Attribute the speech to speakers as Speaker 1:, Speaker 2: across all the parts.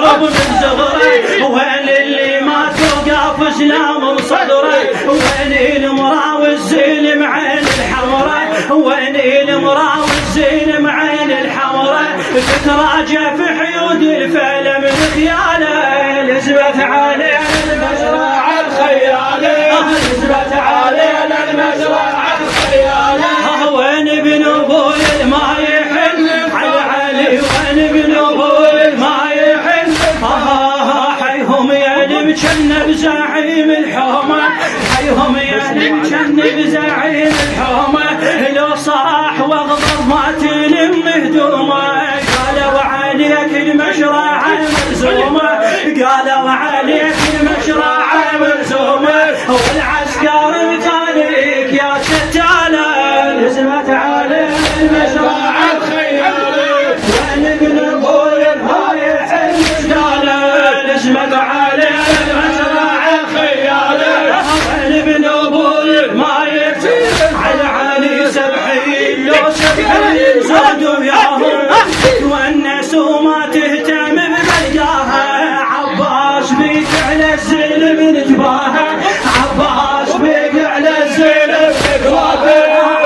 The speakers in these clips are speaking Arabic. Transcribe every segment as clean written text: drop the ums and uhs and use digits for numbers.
Speaker 1: محارب من صغره، وين اللي ما توقف اسلام بصدره، وين المراوي الزين معين الحمراء، وين المراوي الزين معين الحمراء، تتراجع في حيود الفيل من خياله، لزبت علينا المزرعة الخيالة، لزبت علينا المزرعة الخيالة، وين ابن ابوي ما يحن على علي، وين ابن ابوي ما يحن، حيهم يا المجنب زعيم الحومة، حيهم يا المجنب زعيم الحومة، لو صاح واغضب ما تلم هدومه، قالوا عليك المشرعة ملزومة، قالوا عليك المشرعة ملزومة، والعسكر متاليك يا شتالة، لزمت عليك المشرعة الخيالة، وين ابن ابوي ما يحن شتالة، لزمت عليك المشرعة الخيالة، وين ابن ابوي ما يحن على علي سبحين، لو سبحين زادوا ياهم والنسوا ما تهتم بملقاها، عباس بيك على الزلم نجباها، عباس بيك على الزلم نجباها،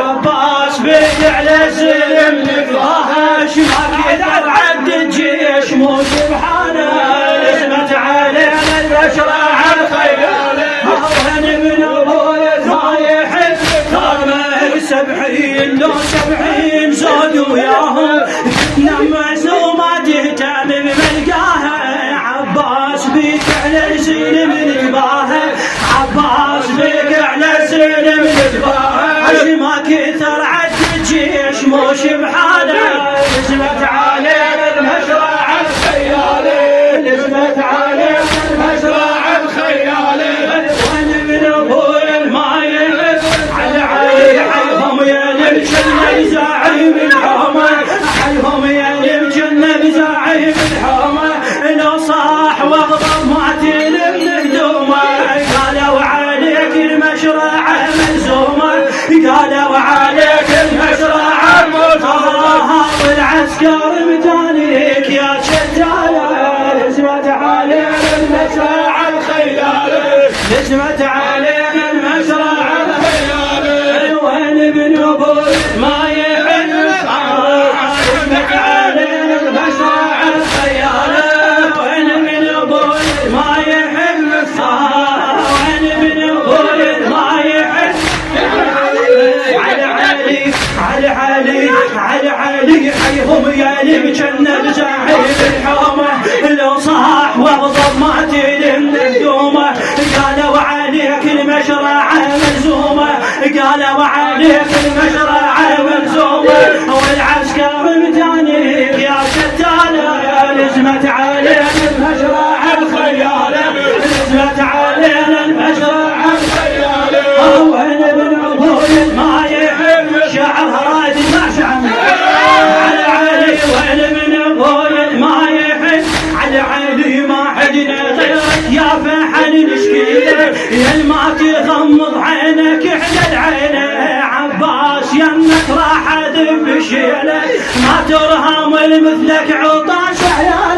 Speaker 1: عباس بيك على الزلم نجباها، شما كثر عد الجيش مو سبحانه، لزمت علينا المشرعة الخيالة، وين ابن ابوي ما يحب كرمه سبحين، لو سبحين زادوا وياهم نمس وما تهتم بملقاها، عباس بيك على الزلم نجباها، عباس بيك على الزلم نجباها، ما كثر عد الجيش مو شبحانه، لزمت علينا المشرعة الخيالة، لزمت علينا المشرعة الخيالة، وين ابن ابوي ما يحب على علي، حيهم يا المجنب زعيم الحومة، حيهم يا المجنب زعيم الحومة، لو صاح واغضب ما تلم هدومه، قالوا عليك المشرعة ملزومة، قالوا عليك المشرعة ملزومة، والعسكر متانيك يا شتالة، لزمت علينا المشرعة الخيالة، لزمت علينا المشرعة الخيالة، وين ابن ابوي ما يحن، لزمت علينا المشرعة الخيالة، وين ابن ابوي ما يحن، وين ابن ابوي ما يحن، على علي على علي على علي، حيهم يا المجنب زعيم الحومة، لو صاح واغضب ما تلم هدومه، قالوا عليك المشرعة ملزومة، قالوا عليك المشرعة ملزومة، والعسكر متانيك يا شتالة، لزمت علينا المشرعة الخيالة، لزمت علينا المشرعة الخيالة، وين ابن ابوي ما يحب شعرها راد ما شعر على علي، وين ابن ابوي ما يحب على علي، ما حدنا غيرك يا فحل نشكيله، يا ما تغمض عينك على العين، عباس يمك راح اذب شيله، ما ترهم مثلك عطاش عيال.